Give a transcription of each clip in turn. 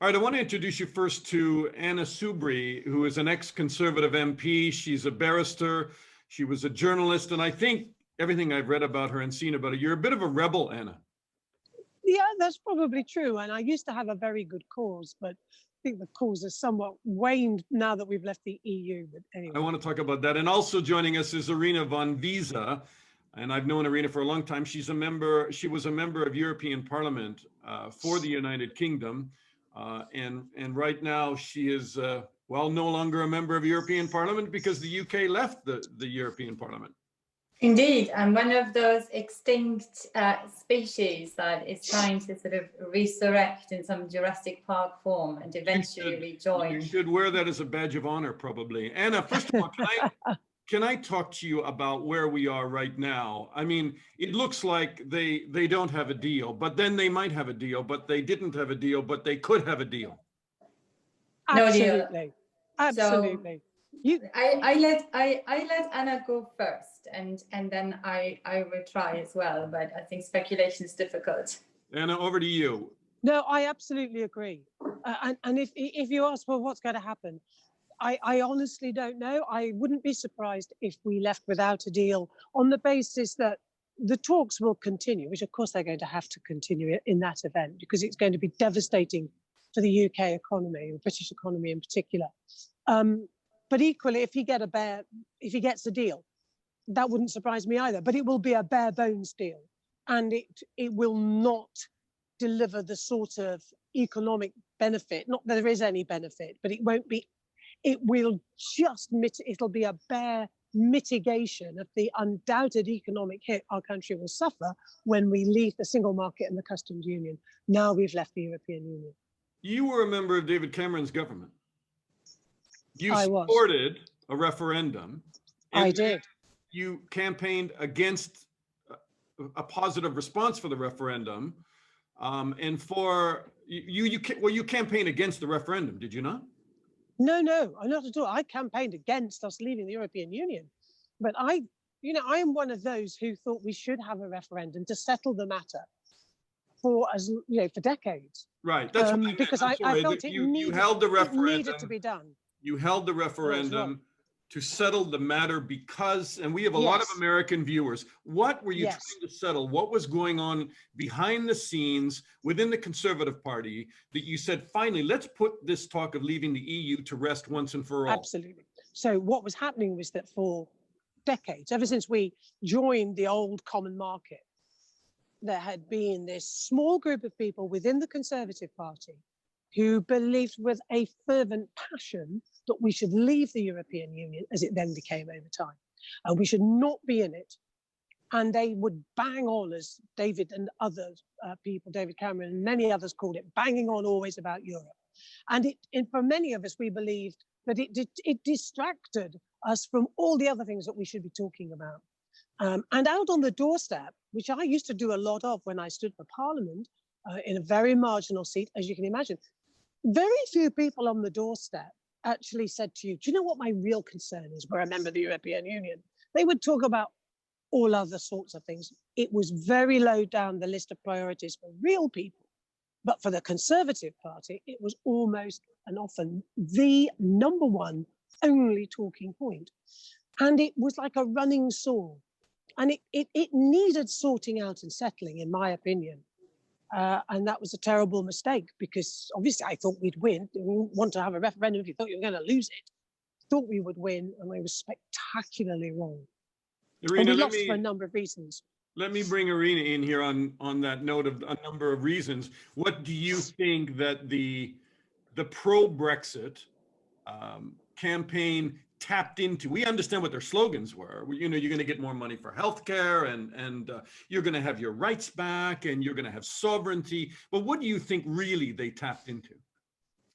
All right, I want to introduce you first to Anna Soubry, who is an ex-Conservative MP. She's a barrister. She was a journalist, and I think everything I've read about her and seen about her, you're a bit of a rebel, Anna. Yeah, that's probably true. And I used to have a very good cause, but I think the cause has somewhat waned now that we've left the EU. But anyway. I want to talk about that. And also joining us is Irina Von Weiss. And I've known Irina for a long time. She was a member of European Parliament for the United Kingdom. And right now she is, well, no longer a member of European Parliament because the UK left the European Parliament. Indeed, I'm one of those extinct species that is trying to sort of resurrect in some Jurassic Park form and eventually rejoin. You should wear that as a badge of honor, probably. Anna, first of all, can I talk to you about where we are right now? I mean, it looks like they don't have a deal, but then they might have a deal, but they didn't have a deal, but they could have a deal. Absolutely. No deal. Absolutely. So I let Anna go first, and then I will try as well, but I think speculation is difficult. Anna, over to you. No, I absolutely agree. And if you ask, well, what's going to happen? I honestly don't know. I wouldn't be surprised if we left without a deal on the basis that the talks will continue, which of course they're going to have to continue in that event because it's going to be devastating for the UK economy, the British economy in particular. But equally, if he gets a deal, that wouldn't surprise me either. But it will be a bare bones deal, and it will not deliver the sort of economic benefit. Not that there is any benefit, but it won't be. It will just it'll be a bare mitigation of the undoubted economic hit our country will suffer when we leave the single market and the customs union. Now we've left the European Union. You were a member of David Cameron's government. You supported a referendum. I did. You campaigned against a positive response for the referendum, and for you campaigned against the referendum, did you not? No, not at all. I campaigned against us leaving the European Union, but I am one of those who thought we should have a referendum to settle the matter for decades. Right. That's what I meant. Because I felt it needed to be done. You held the referendum to settle the matter because, and we have a lot of American viewers, what were you trying to settle? What was going on behind the scenes within the Conservative Party that you said, finally, let's put this talk of leaving the EU to rest once and for all? Absolutely. So what was happening was that for decades, ever since we joined the old common market, there had been this small group of people within the Conservative Party who believed with a fervent passion that we should leave the European Union, as it then became over time, and we should not be in it. And they would bang on, as David and other people, David Cameron and many others called it, banging on always about Europe. And for many of us, we believed that it distracted us from all the other things that we should be talking about. And out on the doorstep, which I used to do a lot of when I stood for Parliament, in a very marginal seat, as you can imagine, very few people on the doorstep actually said to you, do you know what my real concern is? We're a member of the European Union. They would talk about all other sorts of things. It was very low down the list of priorities for real people. But for the Conservative Party, it was almost and often the number one only talking point. And it was like a running sore. And it needed sorting out and settling, in my opinion. And that was a terrible mistake because obviously I thought we'd win. We didn't want to have a referendum if you thought you were going to lose it. Thought we would win, and I was spectacularly wrong. Irina, and we lost for a number of reasons. Let me bring Irina in here on that note of a number of reasons. What do you think that the pro-Brexit campaign tapped into? We understand what their slogans were. You're going to get more money for healthcare, and you're going to have your rights back, and you're going to have sovereignty. But what do you think really they tapped into?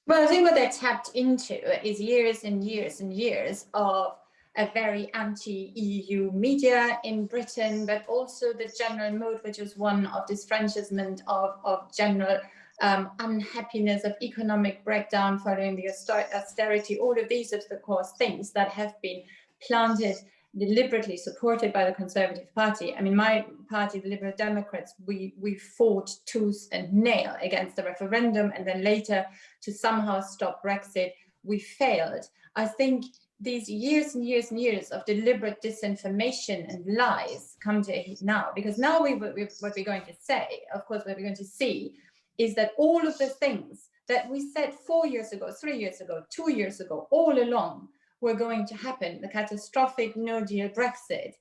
Well, I think what they tapped into is years and years and years of a very anti-EU media in Britain, but also the general mood, which was one of disfranchisement, of general unhappiness, of economic breakdown following the austerity. All of these are, of course, things that have been planted deliberately supported by the Conservative Party. I mean, my party, the Liberal Democrats, we fought tooth and nail against the referendum, and then later to somehow stop Brexit, we failed. I think these years and years and years of deliberate disinformation and lies come to a head now, because now what we're going to say, of course, what we're going to see is that all of the things that we said 4 years ago, 3 years ago, 2 years ago, all along, were going to happen. The catastrophic no-deal Brexit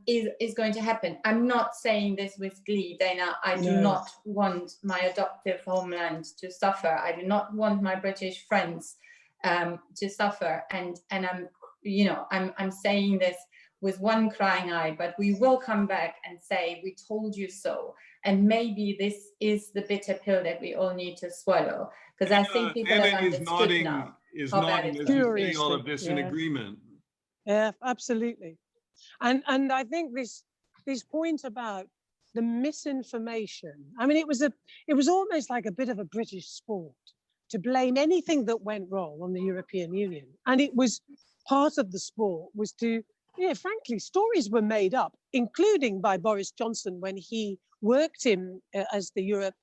is going to happen. I'm not saying this with glee, Dana. I do not want my adoptive homeland to suffer. I do not want my British friends to suffer. And I'm saying this with one crying eye, but we will come back and say, we told you so. And maybe this is the bitter pill that we all need to swallow. Because I think people have understood now. Is nodding as you say all of this in Yeah. agreement. Yeah, absolutely. And I think this point about the misinformation, I mean, it was almost like a bit of a British sport to blame anything that went wrong on the European Union. And it was part of the sport was to, frankly, stories were made up, including by Boris Johnson when he worked in as the Europe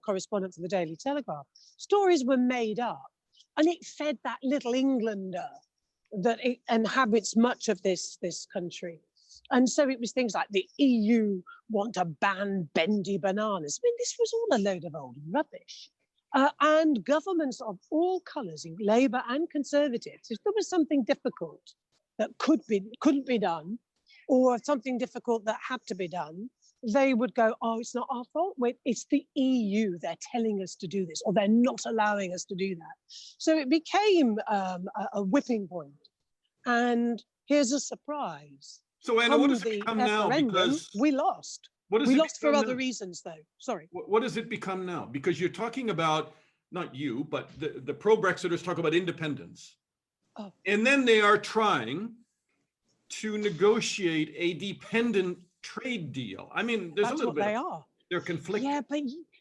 correspondent for the Daily Telegraph. Stories were made up. And it fed that little Englander that it inhabits much of this country. And so it was things like the EU want to ban bendy bananas. I mean, this was all a load of old rubbish. And governments of all colours, Labour and Conservatives, if there was something difficult that couldn't be done, or something difficult that had to be done, they would go, oh, it's not our fault. Wait, it's the EU. They're telling us to do this, or they're not allowing us to do that. So it became a whipping point. And here's a surprise. So Anna, what does it become now? Because we lost. We lost for other reasons, though. Sorry. What does it become now? Because you're talking about, not you, but the pro-Brexiters talk about independence. Oh. And then they are trying to negotiate a dependent trade deal. I mean, there's a little bit. They are. They're conflicted. Yeah,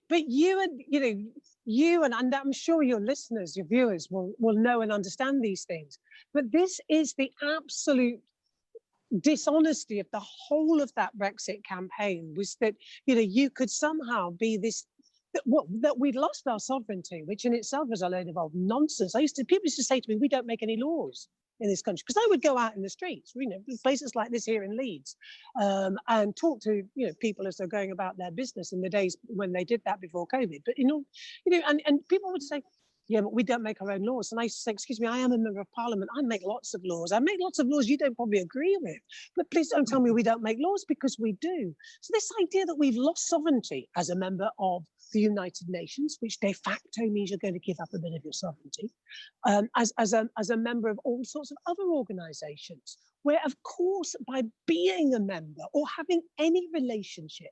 but you and I'm sure your listeners, your viewers will know and understand these things. But this is the absolute dishonesty of the whole of that Brexit campaign, was that you could somehow be this. That we'd lost our sovereignty, which in itself is a load of old nonsense. People used to say to me, we don't make any laws in this country, because I would go out in the streets, places like this here in Leeds, and talk to people as they're going about their business in the days when they did that before COVID. But and people would say, yeah, but we don't make our own laws. And I say, excuse me, I am a member of Parliament. I make lots of laws. I make lots of laws you don't probably agree with. But please don't tell me we don't make laws, because we do. So this idea that we've lost sovereignty as a member of the United Nations, which de facto means you're going to give up a bit of your sovereignty, as a member of all sorts of other organizations, where, of course, by being a member or having any relationship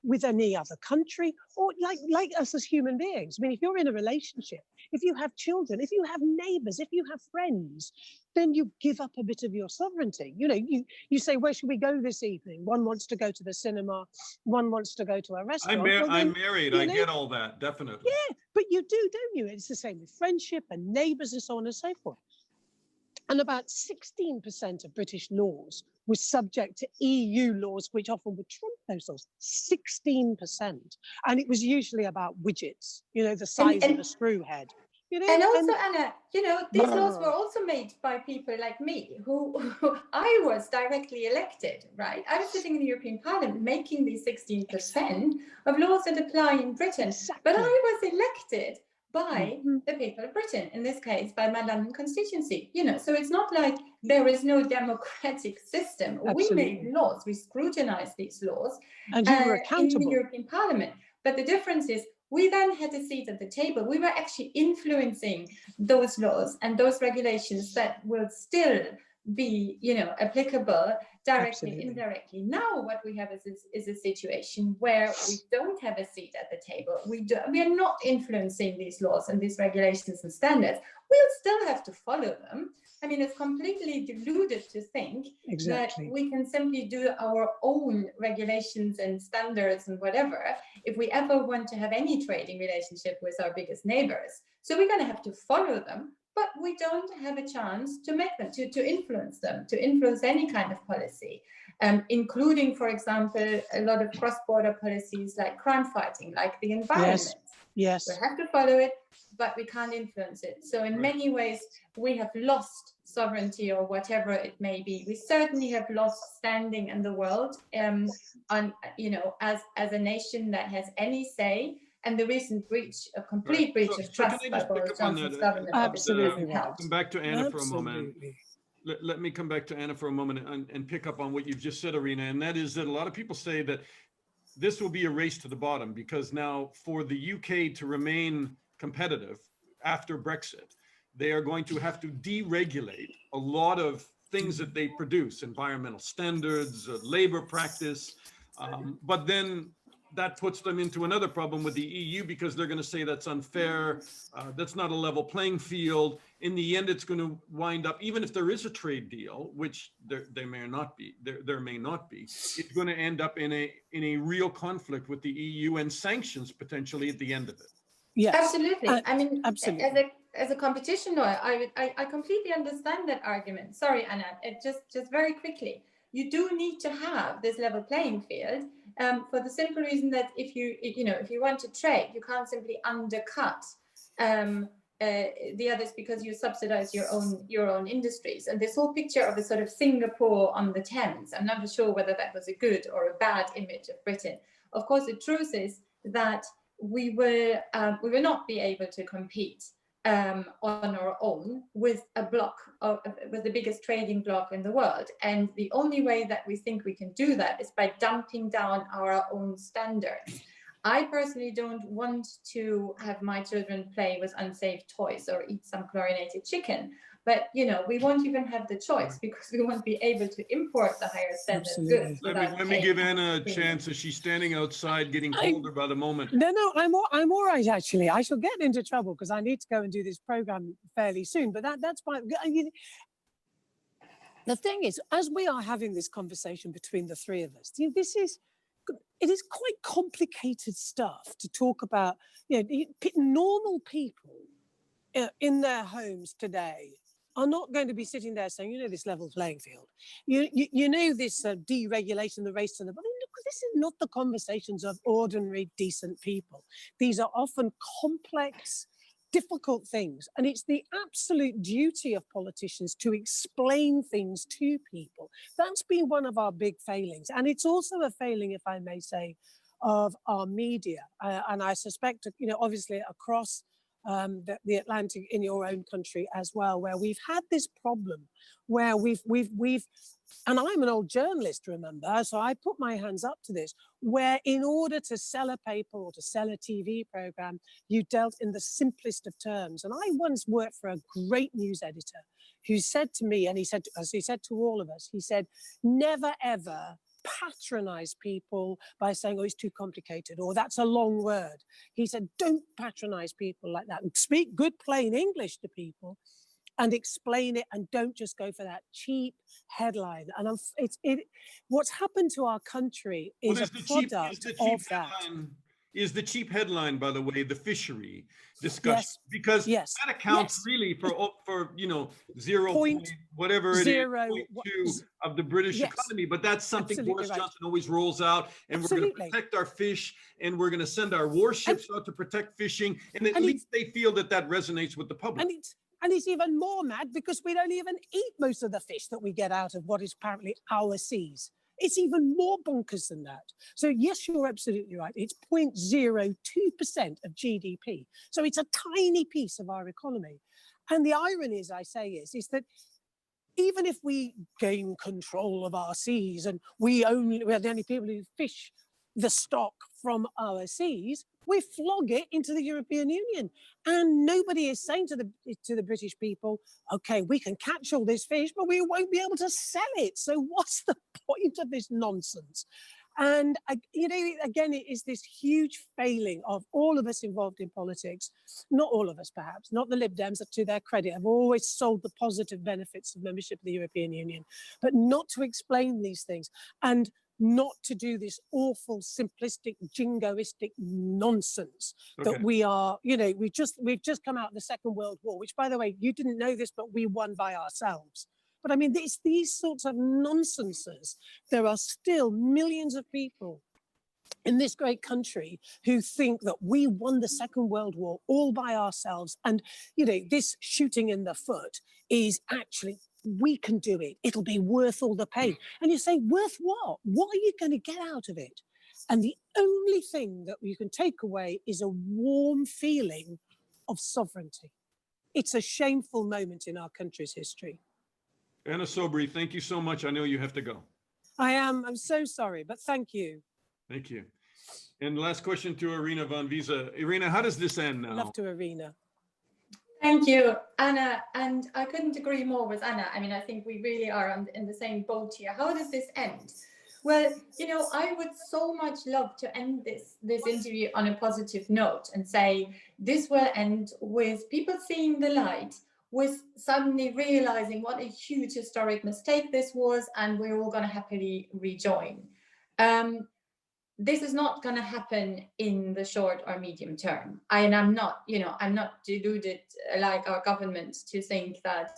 with any other country, or like us as human beings. I mean, if you're in a relationship, if you have children, if you have neighbors, if you have friends, then you give up a bit of your sovereignty. You say, where should we go this evening? One wants to go to the cinema, one wants to go to a restaurant. I'm married, I get all that, definitely. Yeah, but you do, don't you? It's the same with friendship and neighbors and so on and so forth. And about 16% of British laws were subject to EU laws, which often would trump those laws. 16%. And it was usually about widgets, the size of a screw head. And also, Anna, these laws were also made by people like me, who I was directly elected, right? I was sitting in the European Parliament making these 16% of laws that apply in Britain. Exactly. But I was elected by the people of Britain, in this case by my London constituency. So it's not like there is no democratic system. Absolutely. We made laws, we scrutinized these laws, and you were accountable in the European Parliament. But the difference is, we then had a seat at the table. We were actually influencing those laws and those regulations that will still be, applicable directly, Absolutely. Indirectly. Now, what we have is a situation where we don't have a seat at the table. We are not influencing these laws and these regulations and standards. We'll still have to follow them. I mean, it's completely deluded to think that we can simply do our own regulations and standards and whatever if we ever want to have any trading relationship with our biggest neighbors. So we're going to have to follow them, but we don't have a chance to make them, to influence them, to influence any kind of policy, including, for example, a lot of cross-border policies like crime fighting, like the environment. Yes. We have to follow it, but we can't influence it. So in many ways, we have lost sovereignty, or whatever it may be. We certainly have lost standing in the world, on, you know, as a nation that has any say. And the recent breach, a complete breach of trust by Boris Johnson's government, absolutely helped. Come back to Anna for a moment. Let me come back to Anna for a moment and pick up on what you've just said, Irina, and that is that a lot of people say that this will be a race to the bottom, because now for the UK to remain competitive after Brexit, they are going to have to deregulate a lot of things that they produce, environmental standards, labor practice, but then that puts them into another problem with the EU, because they're going to say that's unfair, that's not a level playing field. In the end, it's going to wind up, even if there is a trade deal, which there may not be, it's going to end up in a real conflict with the EU and sanctions potentially at the end of it. Yes, absolutely. I mean, absolutely. As a competition lawyer, I completely understand that argument. Sorry, Anna, just very quickly. You do need to have this level playing field, for the simple reason that if you want to trade, you can't simply undercut the others because you subsidize your own industries. And this whole picture of a sort of Singapore on the Thames, I'm not sure whether that was a good or a bad image of Britain. Of course, the truth is that we will not be able to compete on our own with with the biggest trading bloc in the world. And the only way that we think we can do that is by dumping down our own standards. I personally don't want to have my children play with unsafe toys or eat some chlorinated chicken. But, you know, we won't even have the choice because we won't be able to import the higher standard goods. Let me give Anna a chance, as she's standing outside getting colder by the moment. No, I'm all right, actually. I shall get into trouble because I need to go and do this program fairly soon. But that's fine. The thing is, as we are having this conversation between the three of us, it is quite complicated stuff to talk about. You know, normal people in their homes today are not going to be sitting there saying, you know, this level playing field, you know, this deregulation, the race to the bottom. Look, this is not the conversations of ordinary, decent people. These are often complex, difficult things. And it's the absolute duty of politicians to explain things to people. That's been one of our big failings. And it's also a failing, if I may say, of our media. And I suspect, you know, obviously across the Atlantic in your own country as well, where we've had this problem where we've and I'm an old journalist, remember, so I put my hands up to this, where in order to sell a paper or to sell a TV program, you dealt in the simplest of terms. And I once worked for a great news editor who said to me, and he said, as he said to all of us, he said, never ever patronize people by saying, oh, it's too complicated, or that's a long word. He said, don't patronize people like that, and speak good plain English to people and explain it, and don't just go for that cheap headline. And what's happened to our country is a product of that. Is the cheap headline, by the way, the fishery discussion? Yes, because that accounts really for you know, 0.2 of the British economy. But that's something Boris Johnson always rolls out, and we're going to protect our fish, and we're going to send our warships out to protect fishing, and at least they feel that resonates with the public. And it's even more mad because we don't even eat most of the fish that we get out of what is apparently our seas. It's even more bonkers than that. So yes, you're absolutely right. It's 0.02% of GDP. So it's a tiny piece of our economy. And the irony, as I say, is that even if we gain control of our seas and we're the only people who fish the stock from our seas, we flog it into the European Union. And nobody is saying to the British people, okay, we can catch all this fish, but we won't be able to sell it. So what's the point of this nonsense? And, you know, again, it is this huge failing of all of us involved in politics. Not all of us, perhaps, not the Lib Dems, to their credit, have always sold the positive benefits of membership of the European Union, but not to explain these things. And not to do this awful, simplistic, jingoistic nonsense that we are, we've just come out of the Second World War, which, by the way, you didn't know this, but we won by ourselves. But I mean, it's these sorts of nonsenses. There are still millions of people in this great country who think that we won the Second World War all by ourselves. And, this shooting in the foot is actually, we can do it. It'll be worth all the pain. And you say, worth what? What are you going to get out of it? And the only thing that you can take away is a warm feeling of sovereignty. It's a shameful moment in our country's history. Anna Soubry, thank you so much. I know you have to go. I'm so sorry, but thank you. Thank you. And last question to Irina Von Weiss. Irina, how does this end now? Love to Irina. Thank you, Anna. And I couldn't agree more with Anna. I mean, I think we really are in the same boat here. How does this end? Well, I would so much love to end this interview on a positive note and say this will end with people seeing the light, with suddenly realizing what a huge historic mistake this was, and we're all going to happily rejoin. This is not going to happen in the short or medium term. And I'm not deluded like our government to think that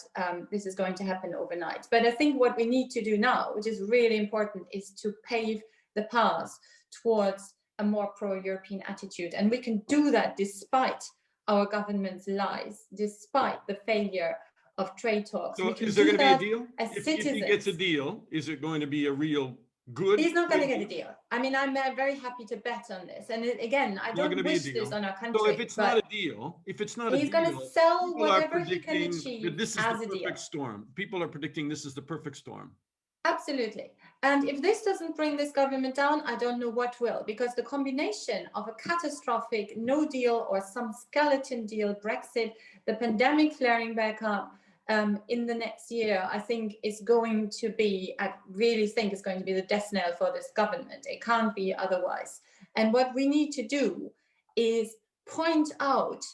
this is going to happen overnight. But I think what we need to do now, which is really important, is to pave the path towards a more pro-European attitude. And we can do that despite our government's lies, despite the failure of trade talks. So is there going to be a deal? If he gets a deal, is it going to be a real good? He's not going to get a deal. I mean, I'm very happy to bet on this. And again, I don't wish this on our country. So if it's not a deal, he's going to sell whatever he can achieve this is as the a deal. Perfect storm. People are predicting this is the perfect storm. Absolutely. And if this doesn't bring this government down, I don't know what will, because the combination of a catastrophic no deal or some skeleton deal, Brexit, the pandemic flaring back up in the next year, I think is going to be, I really think is going to be the death knell for this government. It can't be otherwise. And what we need to do is point out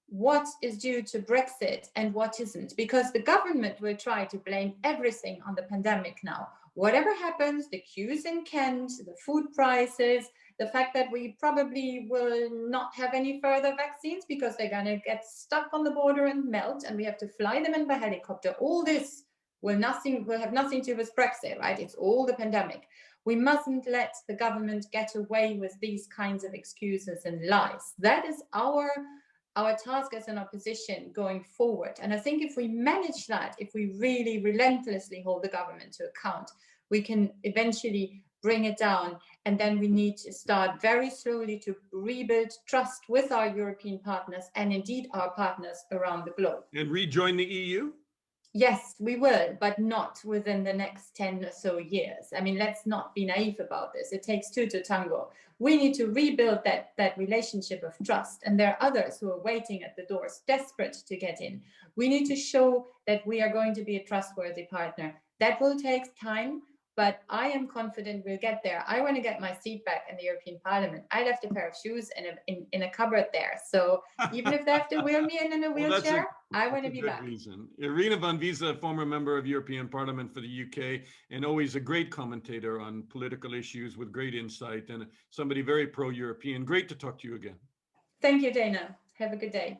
what is due to Brexit and what isn't, because the government will try to blame everything on the pandemic now. Whatever happens, the queues in Kent, the food prices, the fact that we probably will not have any further vaccines because they're going to get stuck on the border and melt, and we have to fly them in by helicopter. All this will have nothing to do with Brexit, right? It's all the pandemic. We mustn't let the government get away with these kinds of excuses and lies. That is our task as an opposition going forward. And I think if we manage that, if we really relentlessly hold the government to account, we can eventually bring it down. And then we need to start very slowly to rebuild trust with our European partners and indeed our partners around the globe. And rejoin the EU? Yes, we will, but not within the next 10 or so years. I mean, let's not be naive about this. It takes two to tango. We need to rebuild that relationship of trust. And there are others who are waiting at the doors, desperate to get in. We need to show that we are going to be a trustworthy partner. That will take time, but I am confident we'll get there. I want to get my seat back in the European Parliament. I left a pair of shoes in a cupboard there. So even if they have to wheel me in a wheelchair, I want to be back. Reason. Irina Von Weiss, former member of European Parliament for the UK, and always a great commentator on political issues with great insight, and somebody very pro-European. Great to talk to you again. Thank you, Dana. Have a good day.